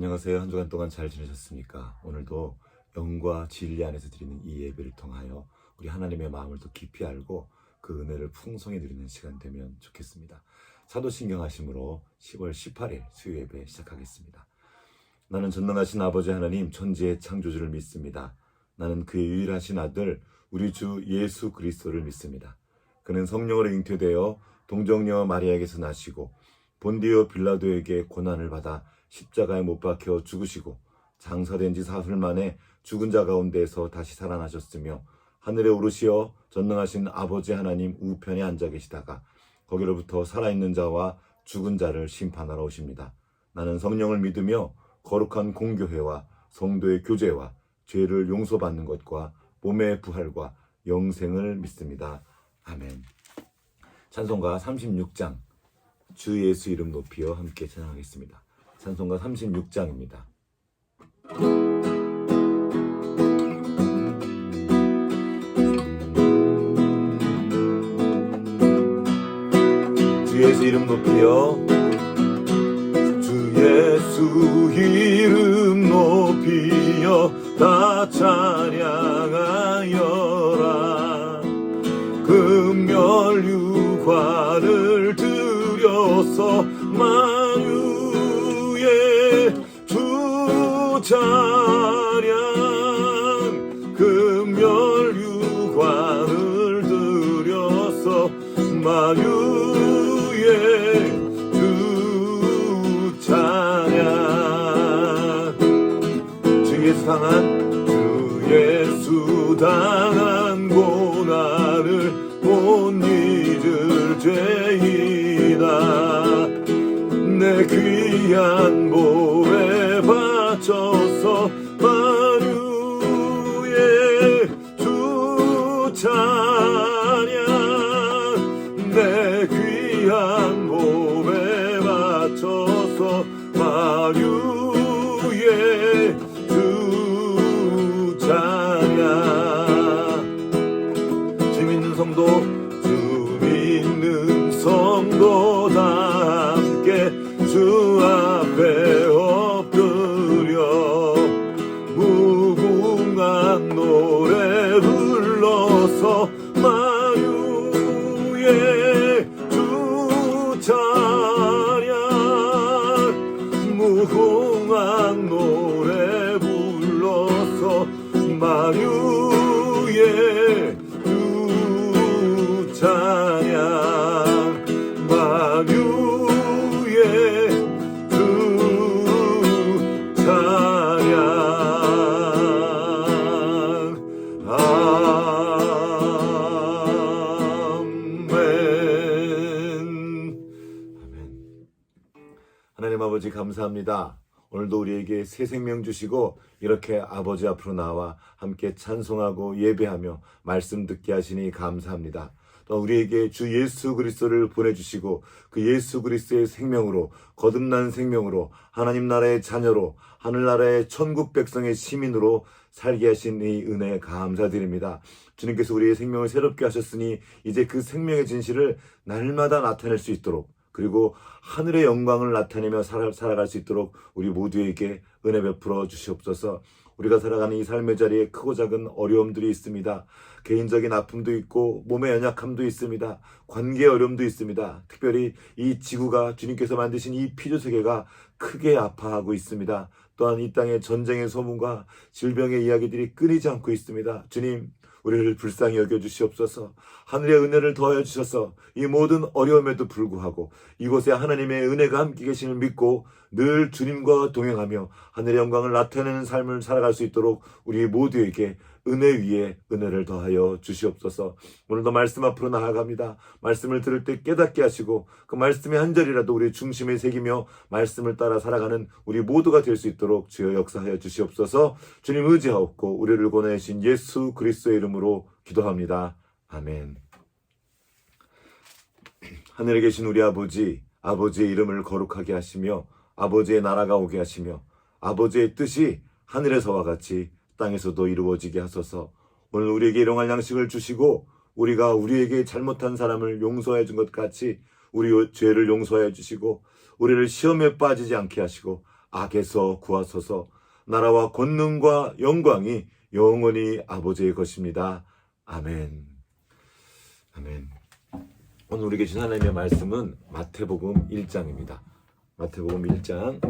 안녕하세요. 한 주간 동안 잘 지내셨습니까? 오늘도 영과 진리 안에서 드리는 이 예배를 통하여 우리 하나님의 마음을 더 깊이 알고 그 은혜를 풍성히 누리는 시간 되면 좋겠습니다. 사도신경 하심으로 10월 18일 수요 예배 시작하겠습니다. 나는 전능하신 아버지 하나님 천지의 창조주를 믿습니다. 나는 그의 유일하신 아들 우리 주 예수 그리스도를 믿습니다. 그는 성령으로 잉태되어 동정녀 마리아에게서 나시고 본디오 빌라도에게 고난을 받아 십자가에 못 박혀 죽으시고 장사된 지 사흘 만에 죽은 자 가운데에서 다시 살아나셨으며 하늘에 오르시어 전능하신 아버지 하나님 우편에 앉아 계시다가 거기로부터 살아있는 자와 죽은 자를 심판하러 오십니다. 나는 성령을 믿으며 거룩한 공교회와 성도의 교제와 죄를 용서받는 것과 몸의 부활과 영생을 믿습니다. 아멘. 찬송가 36장 주 예수 이름 높이어 함께 찬양하겠습니다. 찬송가 36장입니다. 주 예수 이름 높이여 주 예수 이름 높이여 다 찬양하여라. 금멸유관을 드려서 만유의 주 찬양. 금멸유관을 드려서 만유의 주 찬양. 주 예수 당한 고난을 못 잊을 죄이다. 내 귀한 몸에 바쳐서 만유의 주 찬양. 내 귀한 몸에 바쳐서 만유의 주 찬양. 주 믿는 성도 다 함께 주 앞에 엎드려 무궁한 노래 불러서 만유의 주 찬양. 무궁한 노래 불러서 만유의 주 찬양. 만유의 주 찬양. 아멘. 하나님 아버지 감사합니다. 오늘도 우리에게 새 생명 주시고 이렇게 아버지 앞으로 나와 함께 찬송하고 예배하며 말씀 듣게 하시니 감사합니다. 또 우리에게 주 예수 그리스도를 보내주시고 그 예수 그리스도의 생명으로 거듭난 생명으로 하나님 나라의 자녀로 하늘나라의 천국 백성의 시민으로 살게 하신 이 은혜에 감사드립니다. 주님께서 우리의 생명을 새롭게 하셨으니 이제 그 생명의 진실을 날마다 나타낼 수 있도록 그리고 하늘의 영광을 나타내며 살아갈 수 있도록 우리 모두에게 은혜 베풀어 주시옵소서. 우리가 살아가는 이 삶의 자리에 크고 작은 어려움들이 있습니다. 개인적인 아픔도 있고 몸의 연약함도 있습니다. 관계 어려움도 있습니다. 특별히 이 지구가 주님께서 만드신 이 피조세계가 크게 아파하고 있습니다. 또한 이 땅의 전쟁의 소문과 질병의 이야기들이 끊이지 않고 있습니다. 주님, 우리를 불쌍히 여겨주시옵소서. 하늘의 은혜를 더하여 주셔서 이 모든 어려움에도 불구하고 이곳에 하나님의 은혜가 함께 계심을 믿고 늘 주님과 동행하며 하늘의 영광을 나타내는 삶을 살아갈 수 있도록 우리 모두에게 은혜 위에 은혜를 더하여 주시옵소서. 오늘도 말씀 앞으로 나아갑니다. 말씀을 들을 때 깨닫게 하시고 그 말씀의 한 절이라도 우리 중심에 새기며 말씀을 따라 살아가는 우리 모두가 될 수 있도록 주여 역사하여 주시옵소서. 주님 의지하옵고 우리를 권하신 예수 그리스도의 이름으로 기도합니다. 아멘. 하늘에 계신 우리 아버지, 아버지의 이름을 거룩하게 하시며 아버지의 나라가 오게 하시며 아버지의 뜻이 하늘에서와 같이 땅에서도 이루어지게 하소서. 오늘 우리에게 일용할 양식을 주시고 우리가 우리에게 잘못한 사람을 용서해 준 것 같이 우리 죄를 용서해 주시고 우리를 시험에 빠지지 않게 하시고 악에서 구하소서. 나라와 권능과 영광이 영원히 아버지의 것입니다. 아멘. 아멘. 오늘 우리에게 주신 하나님의 말씀은 마태복음 1장입니다. 마태복음 1장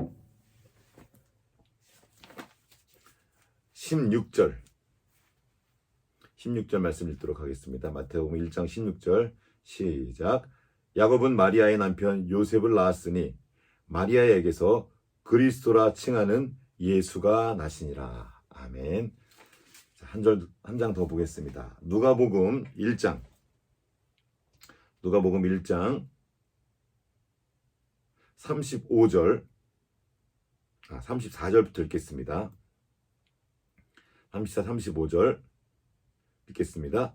16절 말씀 읽도록 하겠습니다. 마태복음 1장 16절 시작. 야곱은 마리아의 남편 요셉을 낳았으니 마리아에게서 그리스도라 칭하는 예수가 나시니라. 아멘. 한 장 더 보겠습니다. 누가복음 1장 34절부터 읽겠습니다. 35절 읽겠습니다.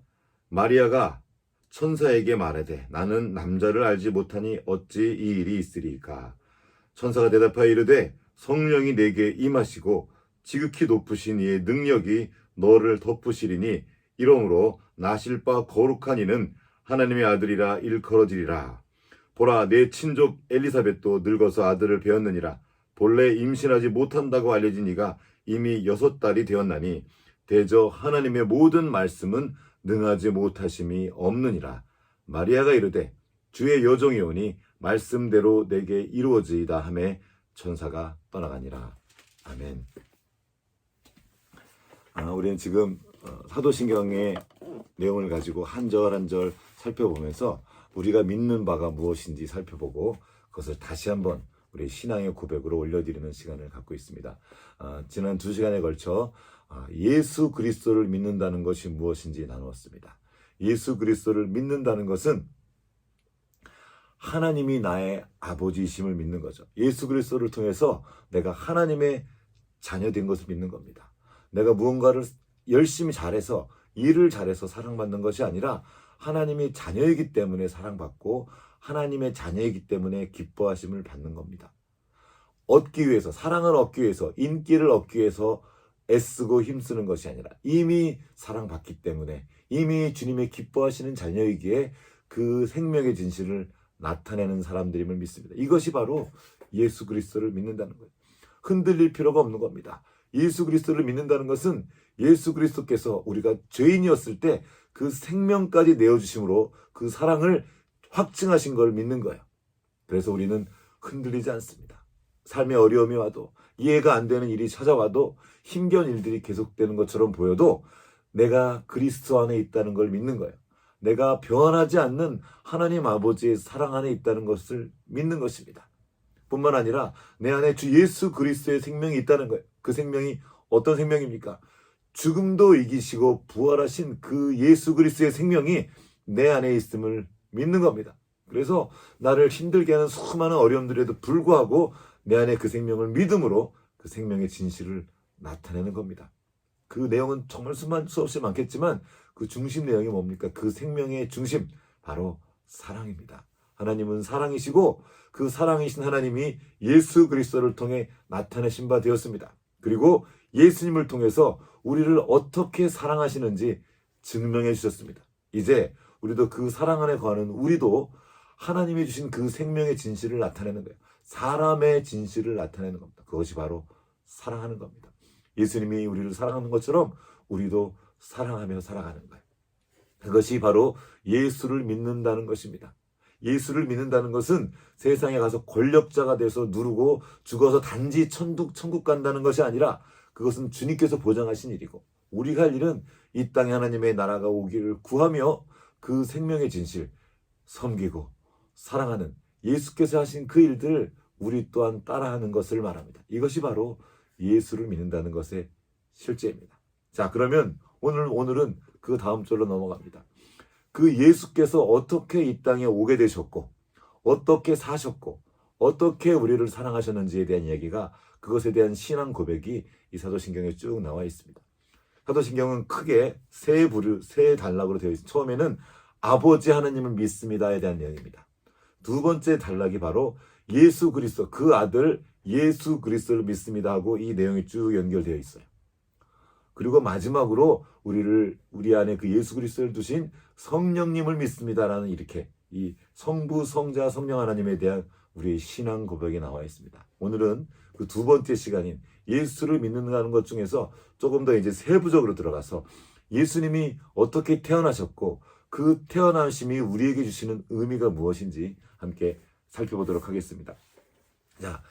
마리아가 천사에게 말하되 나는 남자를 알지 못하니 어찌 이 일이 있으리까. 천사가 대답하여 이르되 성령이 내게 임하시고 지극히 높으신 이의 능력이 너를 덮으시리니 이러므로 나실 바 거룩한 이는 하나님의 아들이라 일컬어지리라. 보라, 내 친족 엘리사벳도 늙어서 아들을 배었느니라. 본래 임신하지 못한다고 알려진 이가 이미 6달이 되었나니 대저 하나님의 모든 말씀은 능하지 못하심이 없느니라. 마리아가 이르되 주의 여종이 오니 말씀대로 내게 이루어지이다 하매 천사가 떠나가니라. 아멘. 우리는 지금 사도신경의 내용을 가지고 한 절 한 절 살펴보면서 우리가 믿는 바가 무엇인지 살펴보고 그것을 다시 한번 우리 신앙의 고백으로 올려드리는 시간을 갖고 있습니다. 지난 2시간에 걸쳐 예수 그리스도를 믿는다는 것이 무엇인지 나누었습니다. 예수 그리스도를 믿는다는 것은 하나님이 나의 아버지이심을 믿는 거죠. 예수 그리스도를 통해서 내가 하나님의 자녀된 것을 믿는 겁니다. 내가 무언가를 열심히 잘해서 일을 잘해서 사랑받는 것이 아니라 하나님이 자녀이기 때문에 사랑받고 하나님의 자녀이기 때문에 기뻐하심을 받는 겁니다. 얻기 위해서, 사랑을 얻기 위해서, 인기를 얻기 위해서 애쓰고 힘쓰는 것이 아니라 이미 사랑받기 때문에 이미 주님의 기뻐하시는 자녀이기에 그 생명의 진실을 나타내는 사람들임을 믿습니다. 이것이 바로 예수 그리스도를 믿는다는 거예요. 흔들릴 필요가 없는 겁니다. 예수 그리스도를 믿는다는 것은 예수 그리스도께서 우리가 죄인이었을 때 그 생명까지 내어주심으로 그 사랑을 확증하신 걸 믿는 거예요. 그래서 우리는 흔들리지 않습니다. 삶의 어려움이 와도 이해가 안 되는 일이 찾아와도 힘겨운 일들이 계속되는 것처럼 보여도 내가 그리스도 안에 있다는 걸 믿는 거예요. 내가 변하지 않는 하나님 아버지의 사랑 안에 있다는 것을 믿는 것입니다. 뿐만 아니라 내 안에 주 예수 그리스도의 생명이 있다는 거예요. 그 생명이 어떤 생명입니까? 죽음도 이기시고 부활하신 그 예수 그리스도의 생명이 내 안에 있음을 믿는 겁니다. 그래서 나를 힘들게 하는 수많은 어려움들에도 불구하고 내 안에 그 생명을 믿음으로 그 생명의 진실을 나타내는 겁니다. 그 내용은 정말 수없이 많겠지만 그 중심 내용이 뭡니까? 그 생명의 중심, 바로 사랑입니다. 하나님은 사랑이시고 그 사랑이신 하나님이 예수 그리스도를 통해 나타내신 바 되었습니다. 그리고 예수님을 통해서 우리를 어떻게 사랑하시는지 증명해 주셨습니다. 이제 우리도 그 사랑 안에 거하는 우리도 하나님이 주신 그 생명의 진실을 나타내는 거예요. 사람의 진실을 나타내는 겁니다. 그것이 바로 사랑하는 겁니다. 예수님이 우리를 사랑하는 것처럼 우리도 사랑하며 살아가는 거예요. 그것이 바로 예수를 믿는다는 것입니다. 예수를 믿는다는 것은 세상에 가서 권력자가 돼서 누르고 죽어서 단지 천국 간다는 것이 아니라 그것은 주님께서 보장하신 일이고 우리가 할 일은 이 땅에 하나님의 나라가 오기를 구하며 그 생명의 진실 섬기고 사랑하는 예수께서 하신 그 일들을 우리 또한 따라하는 것을 말합니다. 이것이 바로 예수를 믿는다는 것의 실제입니다. 자, 그러면 오늘은 그 다음 절로 넘어갑니다. 그 예수께서 어떻게 이 땅에 오게 되셨고 어떻게 사셨고 어떻게 우리를 사랑하셨는지에 대한 이야기가, 그것에 대한 신앙 고백이 이 사도신경에 쭉 나와 있습니다. 사도신경은 크게 세 단락으로 되어 있습니다. 처음에는 아버지 하나님을 믿습니다에 대한 내용입니다. 두 번째 단락이 바로 예수 그리스도, 그 아들 예수 그리스도를 믿습니다 하고 이 내용이 쭉 연결되어 있어요. 그리고 마지막으로 우리 안에 그 예수 그리스도를 두신 성령님을 믿습니다라는, 이렇게 이 성부, 성자, 성령 하나님에 대한 우리의 신앙 고백이 나와 있습니다. 오늘은 그 두 번째 시간인 예수를 믿는다는 것 중에서 조금 더 이제 세부적으로 들어가서 예수님이 어떻게 태어나셨고 그 태어나심이 우리에게 주시는 의미가 무엇인지 함께 살펴보도록 하겠습니다. 자,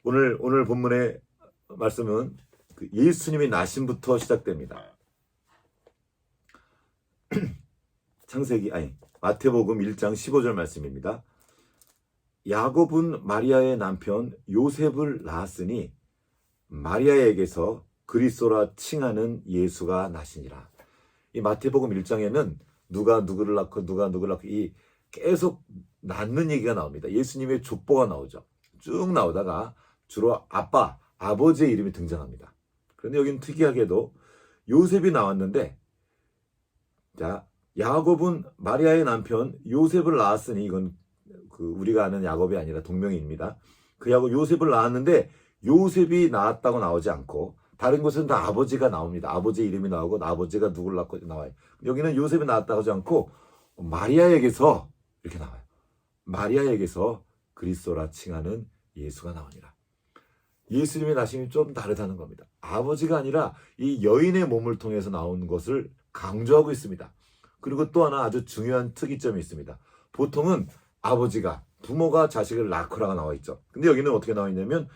오늘 본문의 말씀은 그 예수님이 나심부터 시작됩니다. 마태복음 1장 15절 말씀입니다. 야곱은 마리아의 남편 요셉을 낳았으니 마리아에게서 그리스도라 칭하는 예수가 나시니라. 이 마태복음 1장에는 누가 누구를 낳고 이 계속 낳는 얘기가 나옵니다. 예수님의 족보가 나오죠. 쭉 나오다가 주로 아버지의 이름이 등장합니다. 그런데 여기는 특이하게도 요셉이 나왔는데, 자, 야곱은 마리아의 남편 요셉을 낳았으니, 이건 우리가 아는 야곱이 아니라 동명이인입니다. 그 요셉을 낳았는데 요셉이 낳았다고 나오지 않고 다른 곳은 다 아버지가 나옵니다. 아버지의 이름이 나오고 아버지가 누구를 낳고 나와요. 여기는 요셉이 낳았다고 하지 않고 마리아에게서 이렇게 나와요. 마리아에게서 그리스도라 칭하는 예수가 나오니라. 예수님의 나심이 좀 다르다는 겁니다. 아버지가 아니라 이 여인의 몸을 통해서 나온 것을 강조하고 있습니다. 그리고 또 하나 아주 중요한 특이점이 있습니다. 보통은 부모가 자식을 낳고라가 나와 있죠. 근데 여기는 어떻게 나와 있냐면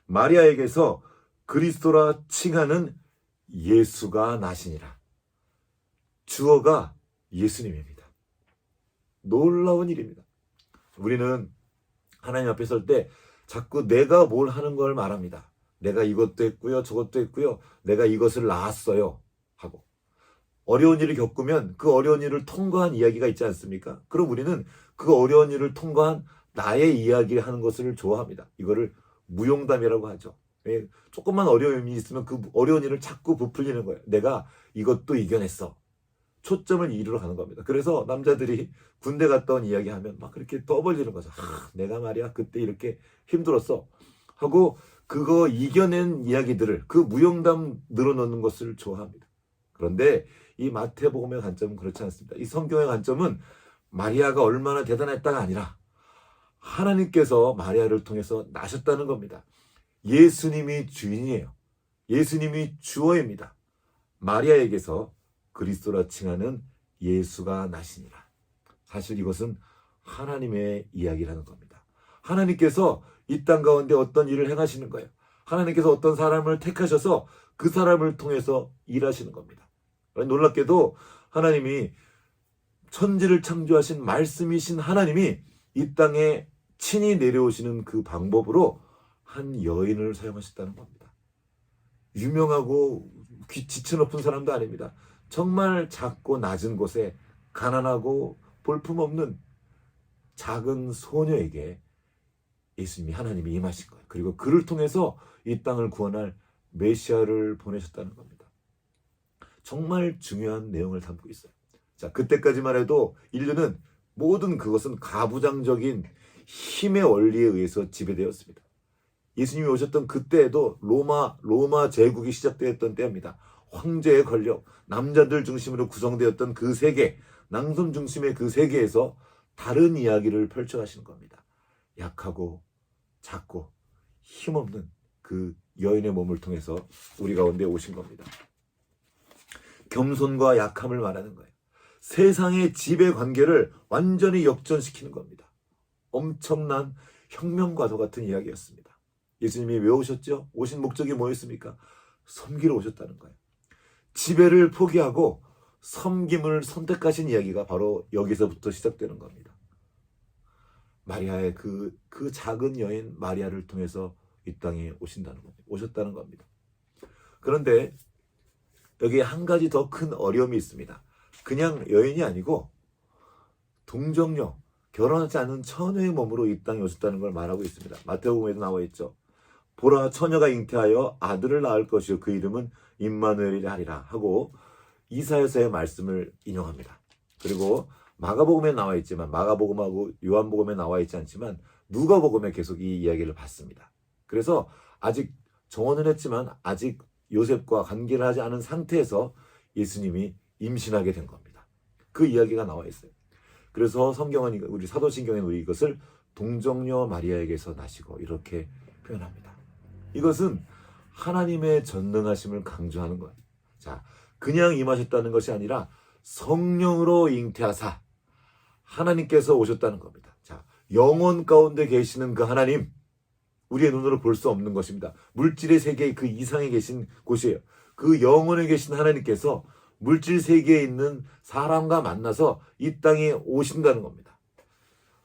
마리아에게서 그리스도라 칭하는 예수가 나시니라. 주어가 예수님입니다. 놀라운 일입니다. 우리는 하나님 앞에 설 때 자꾸 내가 뭘 하는 걸 말합니다. 내가 이것도 했고요, 저것도 했고요, 내가 이것을 낳았어요 하고, 어려운 일을 겪으면 그 어려운 일을 통과한 이야기가 있지 않습니까? 그럼 우리는 그 어려운 일을 통과한 나의 이야기를 하는 것을 좋아합니다. 이거를 무용담이라고 하죠. 조금만 어려움이 있으면 그 어려운 일을 자꾸 부풀리는 거예요. 내가 이것도 이겨냈어. 초점을 이루러 가는 겁니다. 그래서 남자들이 군대 갔다 온 이야기하면 막 그렇게 떠벌리는 거죠. 내가 말이야 그때 이렇게 힘들었어 하고 그거 이겨낸 이야기들을 그 무용담 늘어놓는 것을 좋아합니다. 그런데 이 마태복음의 관점은 그렇지 않습니다. 이 성경의 관점은 마리아가 얼마나 대단했다가 아니라 하나님께서 마리아를 통해서 나셨다는 겁니다. 예수님이 주인이에요. 예수님이 주어입니다. 마리아에게서 그리스도라 칭하는 예수가 나시니라. 사실 이것은 하나님의 이야기라는 겁니다. 하나님께서 이 땅 가운데 어떤 일을 행하시는 거예요. 하나님께서 어떤 사람을 택하셔서 그 사람을 통해서 일하시는 겁니다. 놀랍게도 하나님이 천지를 창조하신 말씀이신 하나님이 이 땅에 친히 내려오시는 그 방법으로 한 여인을 사용하셨다는 겁니다. 유명하고 지체 높은 사람도 아닙니다. 정말 작고 낮은 곳에 가난하고 볼품없는 작은 소녀에게 예수님이 하나님이 임하신 거예요. 그리고 그를 통해서 이 땅을 구원할 메시아를 보내셨다는 겁니다. 정말 중요한 내용을 담고 있어요. 자, 그때까지만 해도 인류는 모든 그것은 가부장적인 힘의 원리에 의해서 지배되었습니다. 예수님이 오셨던 그때에도 로마 제국이 시작되었던 때입니다. 황제의 권력, 남자들 중심으로 구성되었던 그 세계, 남성 중심의 그 세계에서 다른 이야기를 펼쳐가시는 겁니다. 약하고 작고 힘없는 그 여인의 몸을 통해서 우리 가운데 오신 겁니다. 겸손과 약함을 말하는 거예요. 세상의 지배 관계를 완전히 역전시키는 겁니다. 엄청난 혁명과도 같은 이야기였습니다. 예수님이 왜 오셨죠? 오신 목적이 뭐였습니까? 섬기러 오셨다는 거예요. 지배를 포기하고 섬김을 선택하신 이야기가 바로 여기서부터 시작되는 겁니다. 마리아의 그 작은 여인 마리아를 통해서 이 땅에 오셨다는 겁니다. 그런데 여기에 한 가지 더 큰 어려움이 있습니다. 그냥 여인이 아니고 동정녀, 결혼하지 않은 처녀의 몸으로 이 땅에 오셨다는 걸 말하고 있습니다. 마태복음에도 나와 있죠. 보라, 처녀가 잉태하여 아들을 낳을 것이요 그 이름은 임마누엘이라 하리라 하고 이사야서의 말씀을 인용합니다. 그리고 마가복음에 나와 있지만, 마가복음하고 요한복음에 나와 있지 않지만 누가복음에 계속 이 이야기를 봤습니다. 그래서 아직 정언을 했지만 아직 요셉과 관계를 하지 않은 상태에서 예수님이 임신하게 된 겁니다. 그 이야기가 나와 있어요. 그래서 성경은, 우리 사도신경에는 우리 이것을 동정녀 마리아에게서 나시고 이렇게 표현합니다. 이것은 하나님의 전능하심을 강조하는 거예요. 자, 그냥 임하셨다는 것이 아니라 성령으로 잉태하사 하나님께서 오셨다는 겁니다. 자, 영혼 가운데 계시는 그 하나님, 우리의 눈으로 볼 수 없는 것입니다. 물질의 세계 그 이상에 계신 곳이에요. 그 영혼에 계신 하나님께서 물질 세계에 있는 사람과 만나서 이 땅에 오신다는 겁니다.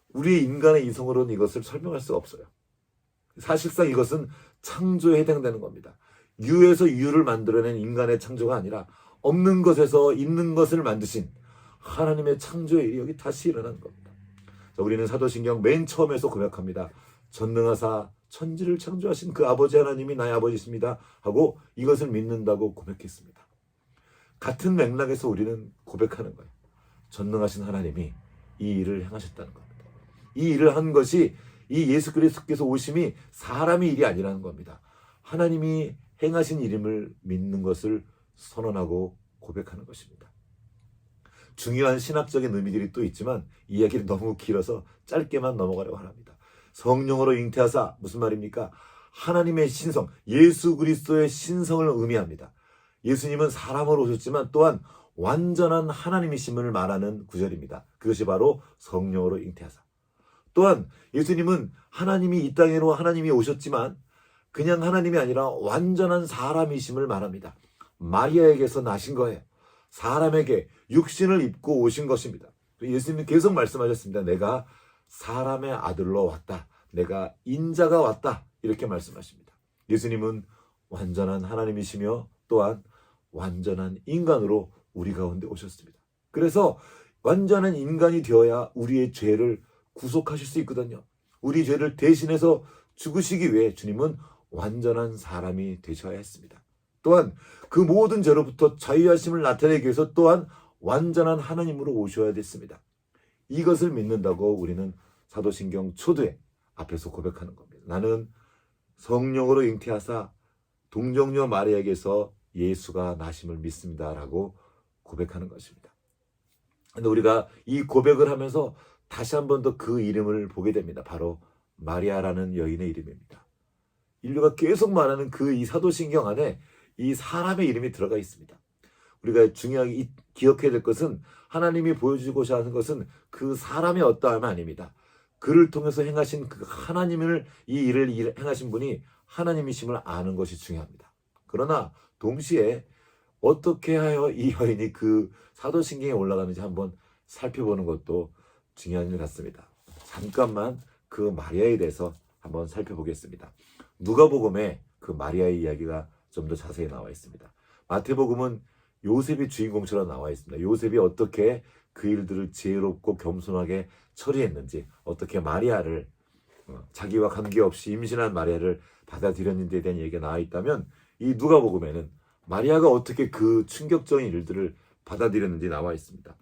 우리 인간의 이성으로는 이것을 설명할 수 없어요. 사실상 이것은 창조에 해당되는 겁니다. 유에서 유를 만들어낸 인간의 창조가 아니라 없는 것에서 있는 것을 만드신 하나님의 창조의 일이 여기 다시 일어나는 겁니다. 자, 우리는 사도신경 맨 처음에서 고백합니다. 전능하사 천지를 창조하신 그 아버지 하나님이 나의 아버지십니다 하고 이것을 믿는다고 고백했습니다. 같은 맥락에서 우리는 고백하는 거예요. 전능하신 하나님이 이 일을 행하셨다는 겁니다. 이 일을 한 것이 이 예수 그리스도께서 오심이 사람의 일이 아니라는 겁니다. 하나님이 행하신 일임을 믿는 것을 선언하고 고백하는 것입니다. 중요한 신학적인 의미들이 또 있지만 이야기를 너무 길어서 짧게만 넘어가려고 합니다. 성령으로 잉태하사 무슨 말입니까? 하나님의 신성, 예수 그리스도의 신성을 의미합니다. 예수님은 사람으로 오셨지만 또한 완전한 하나님이심을 말하는 구절입니다. 그것이 바로 성령으로 잉태하사. 또한 예수님은 하나님이 이 땅에로 하나님이 오셨지만 그냥 하나님이 아니라 완전한 사람이심을 말합니다. 마리아에게서 나신 거예요. 사람에게 육신을 입고 오신 것입니다. 예수님은 계속 말씀하셨습니다. 내가 사람의 아들로 왔다. 내가 인자가 왔다. 이렇게 말씀하십니다. 예수님은 완전한 하나님이시며 또한 완전한 인간으로 우리 가운데 오셨습니다. 그래서 완전한 인간이 되어야 우리의 죄를 구속하실 수 있거든요. 우리 죄를 대신해서 죽으시기 위해 주님은 완전한 사람이 되셔야 했습니다. 또한 그 모든 죄로부터 자유하심을 나타내기 위해서 또한 완전한 하나님으로 오셔야 됐습니다. 이것을 믿는다고 우리는 사도신경 초두에 앞에서 고백하는 겁니다. 나는 성령으로 잉태하사 동정녀 마리아에게서 예수가 나심을 믿습니다라고 고백하는 것입니다. 근데 우리가 이 고백을 하면서 다시 한 번 더 그 이름을 보게 됩니다. 바로 마리아라는 여인의 이름입니다. 인류가 계속 말하는 그 이 사도신경 안에 이 사람의 이름이 들어가 있습니다. 우리가 중요하게 기억해야 될 것은 하나님이 보여주고자 하는 것은 그 사람의 어떠함이 아닙니다. 그를 통해서 행하신 그 하나님을 이 일을 행하신 분이 하나님이심을 아는 것이 중요합니다. 그러나 동시에 어떻게 하여 이 여인이 그 사도신경에 올라가는지 한번 살펴보는 것도 중요한 일 같습니다. 잠깐만 그 마리아에 대해서 한번 살펴보겠습니다. 누가복음에 그 마리아의 이야기가 좀 더 자세히 나와 있습니다. 마태복음은 요셉이 주인공처럼 나와 있습니다. 요셉이 어떻게 그 일들을 지혜롭고 겸손하게 처리했는지, 어떻게 마리아를 자기와 관계없이 임신한 마리아를 받아들였는지에 대한 얘기가 나와 있다면, 이 누가복음에는 마리아가 어떻게 그 충격적인 일들을 받아들였는지 나와 있습니다.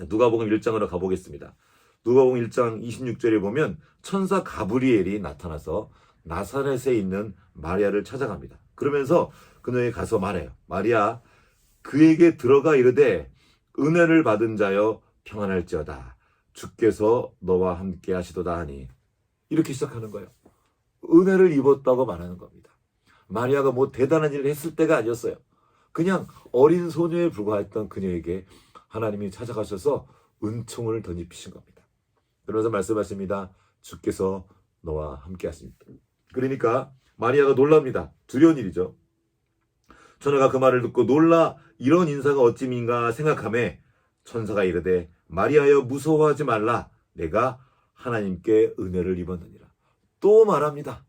누가복음 1장으로 가보겠습니다. 누가복음 1장 26절에 보면 천사 가브리엘이 나타나서 나사렛에 있는 마리아를 찾아갑니다. 그러면서 그녀에게 가서 말해요. 마리아, 그에게 들어가 이르되 은혜를 받은 자여 평안할지어다. 주께서 너와 함께 하시도다 하니. 이렇게 시작하는 거예요. 은혜를 입었다고 말하는 겁니다. 마리아가 뭐 대단한 일을 했을 때가 아니었어요. 그냥 어린 소녀에 불과했던 그녀에게 하나님이 찾아가셔서 은총을 덧입히신 겁니다. 그러면서 말씀하십니다. 주께서 너와 함께 하십니다. 그러니까 마리아가 놀랍니다. 두려운 일이죠. 처녀가 그 말을 듣고 놀라 이런 인사가 어찌민가 생각하매 천사가 이르되 마리아여 무서워하지 말라. 내가 하나님께 은혜를 입었느니라. 또 말합니다.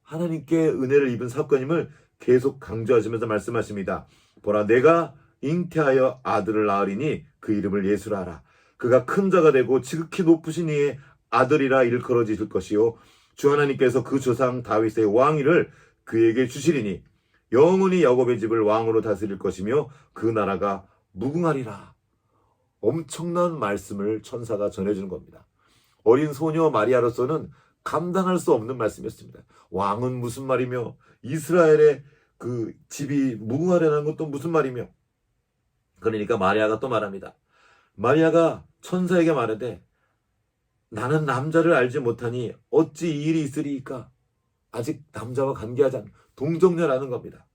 하나님께 은혜를 입은 사건임을 계속 강조하시면서 말씀하십니다. 보라, 내가 잉태하여 아들을 낳으리니 그 이름을 예수라 하라. 그가 큰 자가 되고 지극히 높으신 이의 아들이라 일컬어지실 것이요 주 하나님께서 그 조상 다윗의 왕위를 그에게 주시리니 영원히 야곱의 집을 왕으로 다스릴 것이며 그 나라가 무궁하리라. 엄청난 말씀을 천사가 전해주는 겁니다. 어린 소녀 마리아로서는 감당할 수 없는 말씀이었습니다. 왕은 무슨 말이며 이스라엘의 그 집이 무궁하리라는 것도 무슨 말이며. 그러니까 마리아가 또 말합니다. 마리아가 천사에게 말하되 나는 남자를 알지 못하니 어찌 이 일이 있으리이까. 아직 남자와 관계하지 않은 동정녀라는 겁니다.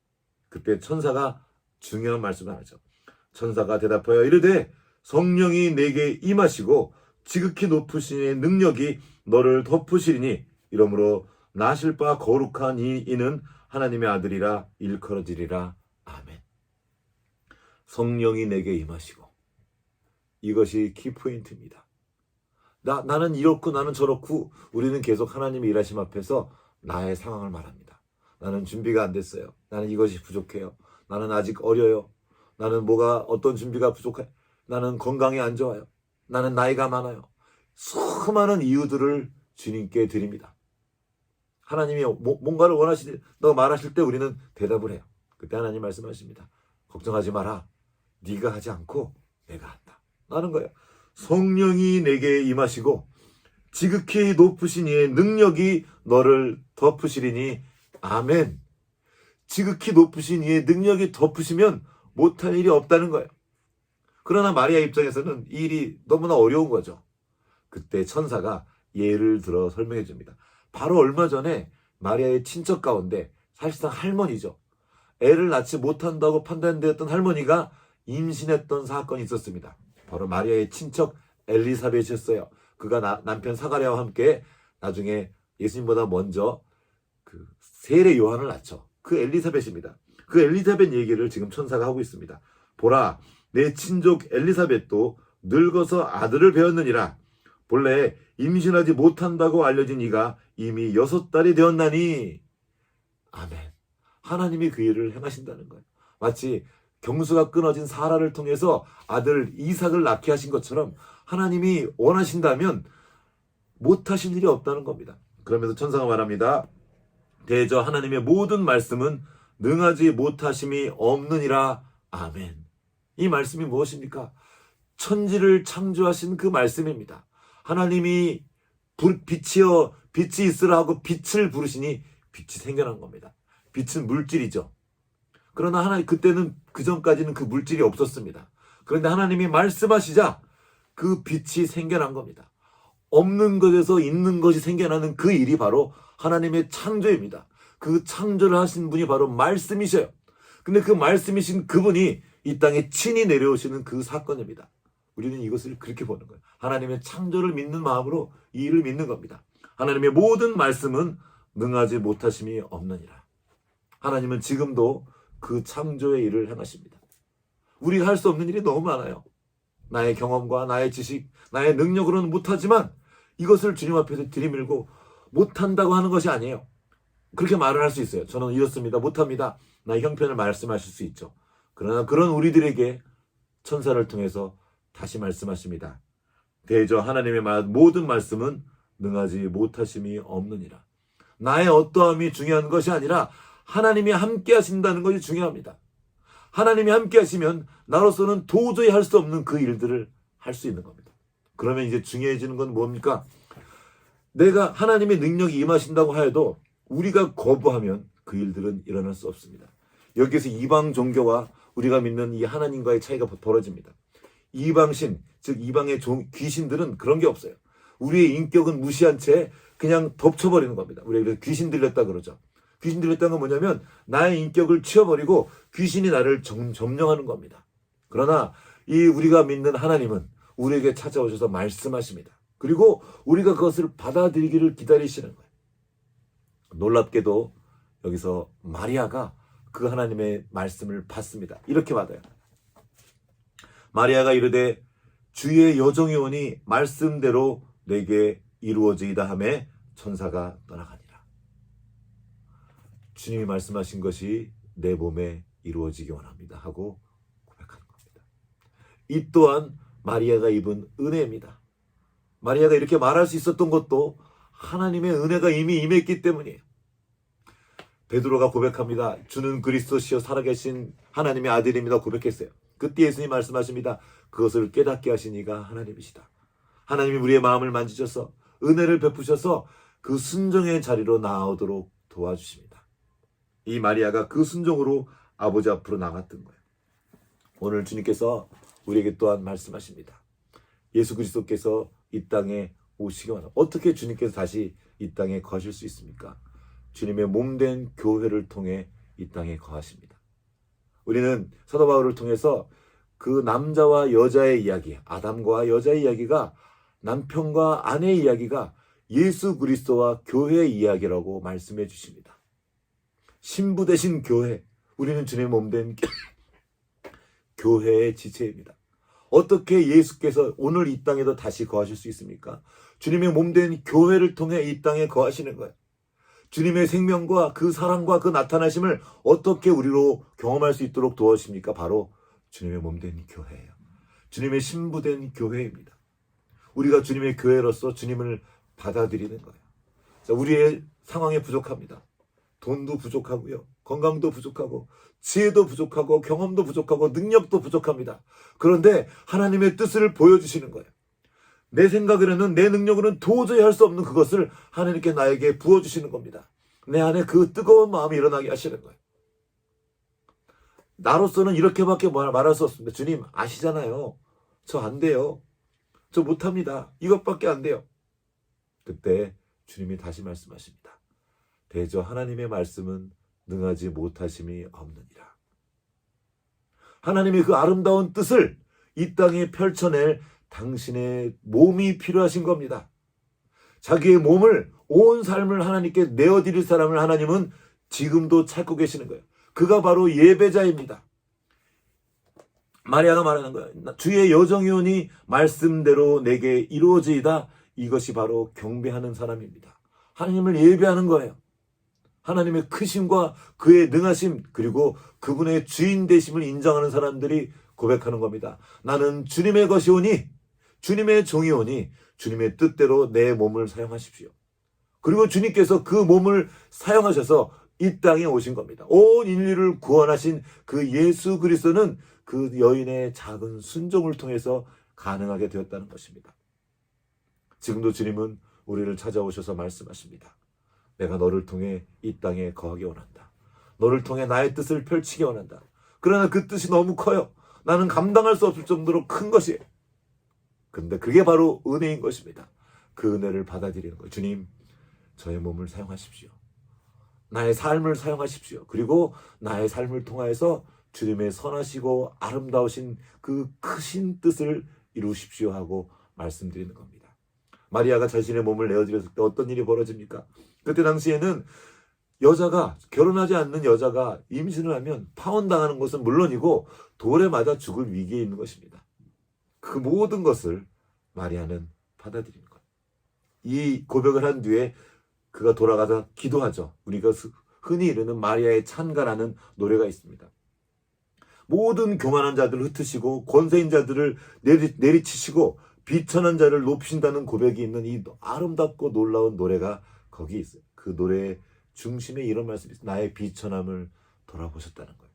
그때 천사가 중요한 말씀을 하죠. 천사가 대답하여 이르되 성령이 내게 임하시고 지극히 높으신 이의 능력이 너를 덮으시리니 이러므로 나실 바 거룩한 이는 하나님의 아들이라 일컬어지리라. 아멘. 성령이 내게 임하시고, 이것이 키포인트입니다. 나는 이렇고 나는 저렇고, 우리는 계속 하나님의 일하심 앞에서 나의 상황을 말합니다. 나는 준비가 안 됐어요. 나는 이것이 부족해요. 나는 아직 어려요. 나는 어떤 준비가 부족해. 나는 건강이 안 좋아요. 나는 나이가 많아요. 수많은 이유들을 주님께 드립니다. 하나님이 뭔가를 너 말하실 때 우리는 대답을 해요. 그때 하나님 말씀하십니다. 걱정하지 마라. 네가 하지 않고 내가 한다. 라는 거예요. 성령이 내게 임하시고 지극히 높으신 이의 능력이 너를 덮으시리니. 아멘. 지극히 높으신 이의 능력이 덮으시면 못할 일이 없다는 거예요. 그러나 마리아 입장에서는 이 일이 너무나 어려운 거죠. 그때 천사가 예를 들어 설명해 줍니다. 바로 얼마 전에 마리아의 친척 가운데 사실상 할머니죠. 애를 낳지 못한다고 판단되었던 할머니가 임신했던 사건이 있었습니다. 바로 마리아의 친척 엘리사벳이었어요. 그가 남편 사가랴와 함께 나중에 예수님보다 먼저 그 세례 요한을 낳죠. 그 엘리사벳입니다. 그 엘리사벳 얘기를 지금 천사가 하고 있습니다. 보라, 내 친족 엘리사벳도 늙어서 아들을 배웠느니라. 본래 임신하지 못한다고 알려진 이가 이미 6달이 되었나니. 아멘. 하나님이 그 일을 행하신다는 거예요. 마치 경수가 끊어진 사라를 통해서 아들 이삭을 낳게 하신 것처럼 하나님이 원하신다면 못하신 일이 없다는 겁니다. 그러면서 천사가 말합니다. 대저 하나님의 모든 말씀은 능하지 못하심이 없느니라. 아멘. 이 말씀이 무엇입니까? 천지를 창조하신 그 말씀입니다. 하나님이 빛이 있으라 하고 빛을 부르시니 빛이 생겨난 겁니다. 빛은 물질이죠. 그러나 그때는 그전까지는 그 물질이 없었습니다. 그런데 하나님이 말씀하시자 그 빛이 생겨난 겁니다. 없는 것에서 있는 것이 생겨나는 그 일이 바로 하나님의 창조입니다. 그 창조를 하신 분이 바로 말씀이셔요. 근데 그 말씀이신 그분이 이 땅에 친히 내려오시는 그 사건입니다. 우리는 이것을 그렇게 보는 거예요. 하나님의 창조를 믿는 마음으로 이 일을 믿는 겁니다. 하나님의 모든 말씀은 능하지 못하심이 없느니라. 하나님은 지금도 그 창조의 일을 행하십니다. 우리가 할 수 없는 일이 너무 많아요. 나의 경험과 나의 지식, 나의 능력으로는 못하지만 이것을 주님 앞에서 들이밀고 못한다고 하는 것이 아니에요. 그렇게 말을 할 수 있어요. 저는 이렇습니다. 못합니다. 나의 형편을 말씀하실 수 있죠. 그러나 그런 우리들에게 천사를 통해서 다시 말씀하십니다. 대저 하나님의 모든 말씀은 능하지 못하심이 없느니라. 나의 어떠함이 중요한 것이 아니라 하나님이 함께 하신다는 것이 중요합니다. 하나님이 함께 하시면 나로서는 도저히 할 수 없는 그 일들을 할 수 있는 겁니다. 그러면 이제 중요해지는 건 뭡니까? 내가 하나님의 능력이 임하신다고 하여도 우리가 거부하면 그 일들은 일어날 수 없습니다. 여기에서 이방 종교와 우리가 믿는 이 하나님과의 차이가 벌어집니다. 이방신, 즉 이방의 귀신들은 그런 게 없어요. 우리의 인격은 무시한 채 그냥 덮쳐버리는 겁니다. 우리가 귀신 들렸다 그러죠. 귀신 들렸다는 건 뭐냐면 나의 인격을 치워버리고 귀신이 나를 점령하는 겁니다. 그러나 우리가 믿는 하나님은 우리에게 찾아오셔서 말씀하십니다. 그리고 우리가 그것을 받아들이기를 기다리시는 거예요. 놀랍게도 여기서 마리아가 그 하나님의 말씀을 받습니다. 이렇게 받아요. 마리아가 이르되 주의 여종이 오니 말씀대로 내게 이루어지이다 하매 천사가 떠나가니라. 주님이 말씀하신 것이 내 몸에 이루어지기 원합니다 하고 고백하는 겁니다. 이 또한 마리아가 입은 은혜입니다. 마리아가 이렇게 말할 수 있었던 것도 하나님의 은혜가 이미 임했기 때문이에요. 베드로가 고백합니다. 주는 그리스도시요 살아계신 하나님의 아들입니다 고백했어요. 그때 예수님이 말씀하십니다. 그것을 깨닫게 하신 이가 하나님이시다. 하나님이 우리의 마음을 만지셔서 은혜를 베푸셔서 그 순종의 자리로 나아오도록 도와주십니다. 이 마리아가 그 순종으로 아버지 앞으로 나갔던 거예요. 오늘 주님께서 우리에게 또한 말씀하십니다. 예수 그리스도께서 이 땅에 오시기 원합니다. 어떻게 주님께서 다시 이 땅에 거하실 수 있습니까? 주님의 몸된 교회를 통해 이 땅에 거하십니다. 우리는 사도 바울을 통해서 그 남자와 여자의 이야기, 아담과 여자의 이야기가, 남편과 아내의 이야기가 예수 그리스도와 교회의 이야기라고 말씀해 주십니다. 신부 되신 교회, 우리는 주님의 몸된 교회의 지체입니다. 어떻게 예수께서 오늘 이 땅에도 다시 거하실 수 있습니까? 주님의 몸된 교회를 통해 이 땅에 거하시는 거예요. 주님의 생명과 그 사랑과 그 나타나심을 어떻게 우리로 경험할 수 있도록 도와주십니까? 바로 주님의 몸된 교회예요. 주님의 신부된 교회입니다. 우리가 주님의 교회로서 주님을 받아들이는 거예요. 자, 우리의 상황이 부족합니다. 돈도 부족하고요. 건강도 부족하고 지혜도 부족하고 경험도 부족하고 능력도 부족합니다. 그런데 하나님의 뜻을 보여주시는 거예요. 내 생각으로는 내 능력으로는 도저히 할 수 없는 그것을 하나님께 나에게 부어주시는 겁니다. 내 안에 그 뜨거운 마음이 일어나게 하시는 거예요. 나로서는 이렇게밖에 말할 수 없습니다. 주님 아시잖아요. 저 안 돼요. 저 못합니다. 이것밖에 안 돼요. 그때 주님이 다시 말씀하십니다. 대저 하나님의 말씀은 능하지 못하심이 없느니라. 하나님의 그 아름다운 뜻을 이 땅에 펼쳐낼 당신의 몸이 필요하신 겁니다. 자기의 몸을, 온 삶을 하나님께 내어드릴 사람을 하나님은 지금도 찾고 계시는 거예요. 그가 바로 예배자입니다. 마리아가 말하는 거예요. 주의 여정이오니 말씀대로 내게 이루어지이다. 이것이 바로 경배하는 사람입니다. 하나님을 예배하는 거예요. 하나님의 크심과 그의 능하심, 그리고 그분의 주인 되심을 인정하는 사람들이 고백하는 겁니다. 나는 주님의 것이오니, 주님의 종이오니 주님의 뜻대로 내 몸을 사용하십시오. 그리고 주님께서 그 몸을 사용하셔서 이 땅에 오신 겁니다. 온 인류를 구원하신 그 예수 그리스도는 그 여인의 작은 순종을 통해서 가능하게 되었다는 것입니다. 지금도 주님은 우리를 찾아오셔서 말씀하십니다. 내가 너를 통해 이 땅에 거하게 원한다. 너를 통해 나의 뜻을 펼치게 원한다. 그러나 그 뜻이 너무 커요. 나는 감당할 수 없을 정도로 큰 것이에요. 그런데 그게 바로 은혜인 것입니다. 그 은혜를 받아들이는 거예요. 주님, 저의 몸을 사용하십시오. 나의 삶을 사용하십시오. 그리고 나의 삶을 통하여서 주님의 선하시고 아름다우신 그 크신 뜻을 이루십시오 하고 말씀드리는 겁니다. 마리아가 자신의 몸을 내어드렸을 때 어떤 일이 벌어집니까? 그때 당시에는 여자가, 결혼하지 않는 여자가 임신을 하면 파혼당하는 것은 물론이고 돌에 맞아 죽을 위기에 있는 것입니다. 그 모든 것을 마리아는 받아들이는 거예요. 이 고백을 한 뒤에 그가 돌아가서 기도하죠. 우리가 흔히 이르는 마리아의 찬가라는 노래가 있습니다. 모든 교만한 자들을 흩으시고 권세인 자들을 내리치시고 비천한 자를 높이신다는 고백이 있는 이 아름답고 놀라운 노래가 거기 있어요. 그 노래의 중심에 이런 말씀이 있어요. 나의 비천함을 돌아보셨다는 거예요.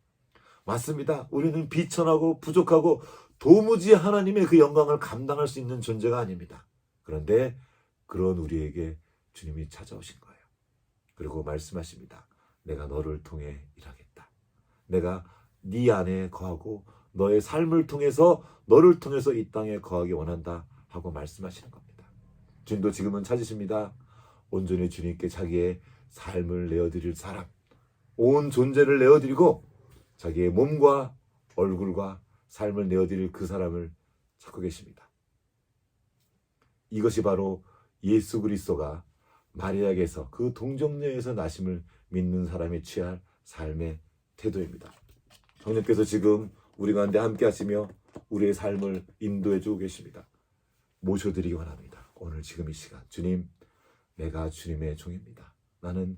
맞습니다. 우리는 비천하고 부족하고 도무지 하나님의 그 영광을 감당할 수 있는 존재가 아닙니다. 그런데 그런 우리에게 주님이 찾아오신 거예요. 그리고 말씀하십니다. 내가 너를 통해 일하겠다. 내가 네 안에 거하고 너의 삶을 통해서, 너를 통해서 이 땅에 거하기 원한다 하고 말씀하시는 겁니다. 주님도 지금은 찾으십니다. 온전히 주님께 자기의 삶을 내어드릴 사람, 온 존재를 내어드리고 자기의 몸과 얼굴과 삶을 내어드릴 그 사람을 찾고 계십니다. 이것이 바로 예수 그리스도가 마리아에게서, 그 동정녀에서 나심을 믿는 사람이 취할 삶의 태도입니다. 성령께서 지금 우리 가운데 함께 하시며 우리의 삶을 인도해 주고 계십니다. 모셔드리기 원합니다. 오늘 지금 이 시간, 주님, 내가 주님의 종입니다. 나는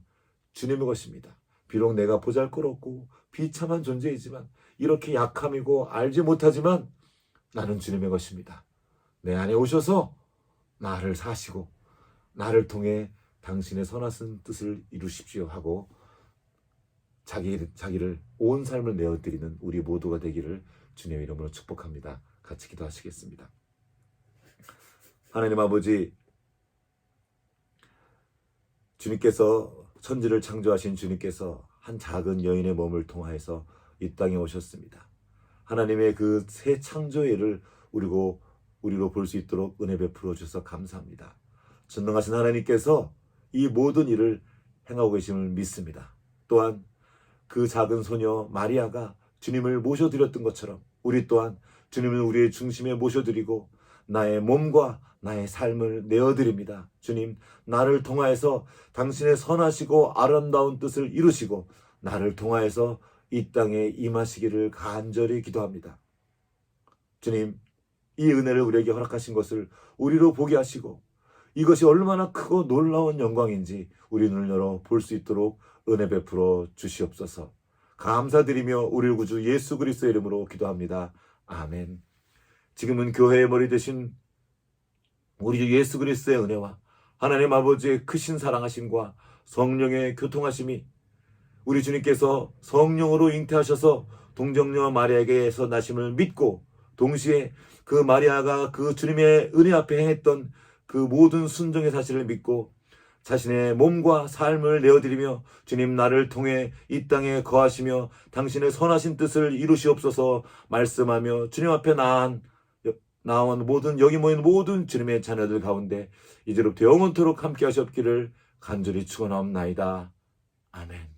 주님의 것입니다. 비록 내가 보잘것없고 비참한 존재이지만, 이렇게 약함이고 알지 못하지만 나는 주님의 것입니다. 내 안에 오셔서 나를 사시고 나를 통해 당신의 선하신 뜻을 이루십시오 하고 자기를 온 삶을 내어드리는 우리 모두가 되기를 주님의 이름으로 축복합니다. 같이 기도하시겠습니다. 하나님 아버지, 주님께서, 천지를 창조하신 주님께서 한 작은 여인의 몸을 통하여서 이 땅에 오셨습니다. 하나님의 그 새 창조의 일을 우리로 볼 수 있도록 은혜 베풀어 주셔서 감사합니다. 전능하신 하나님께서 이 모든 일을 행하고 계심을 믿습니다. 또한 그 작은 소녀 마리아가 주님을 모셔드렸던 것처럼 우리 또한 주님을 우리의 중심에 모셔드리고 나의 몸과 나의 삶을 내어드립니다. 주님, 나를 통하여서 당신의 선하시고 아름다운 뜻을 이루시고 나를 통하여서 이 땅에 임하시기를 간절히 기도합니다. 주님, 이 은혜를 우리에게 허락하신 것을 우리로 보게 하시고 이것이 얼마나 크고 놀라운 영광인지 우리 눈을 열어 볼 수 있도록 은혜 베풀어 주시옵소서. 감사드리며 우리 구주 예수 그리스도의 이름으로 기도합니다. 아멘. 지금은 교회의 머리 되신 우리 주 예수 그리스도의 은혜와 하나님 아버지의 크신 사랑하심과 성령의 교통하심이 우리 주님께서 성령으로 잉태하셔서 동정녀 마리아에게서 나심을 믿고 동시에 그 마리아가 그 주님의 은혜 앞에 행했던 그 모든 순종의 사실을 믿고 자신의 몸과 삶을 내어드리며 주님 나를 통해 이 땅에 거하시며 당신의 선하신 뜻을 이루시옵소서 말씀하며 주님 앞에 나온 모든 여기 모인 모든 주님의 자녀들 가운데 이제로부터 영원토록 함께 하시옵기를 간절히 축원하옵나이다. 아멘.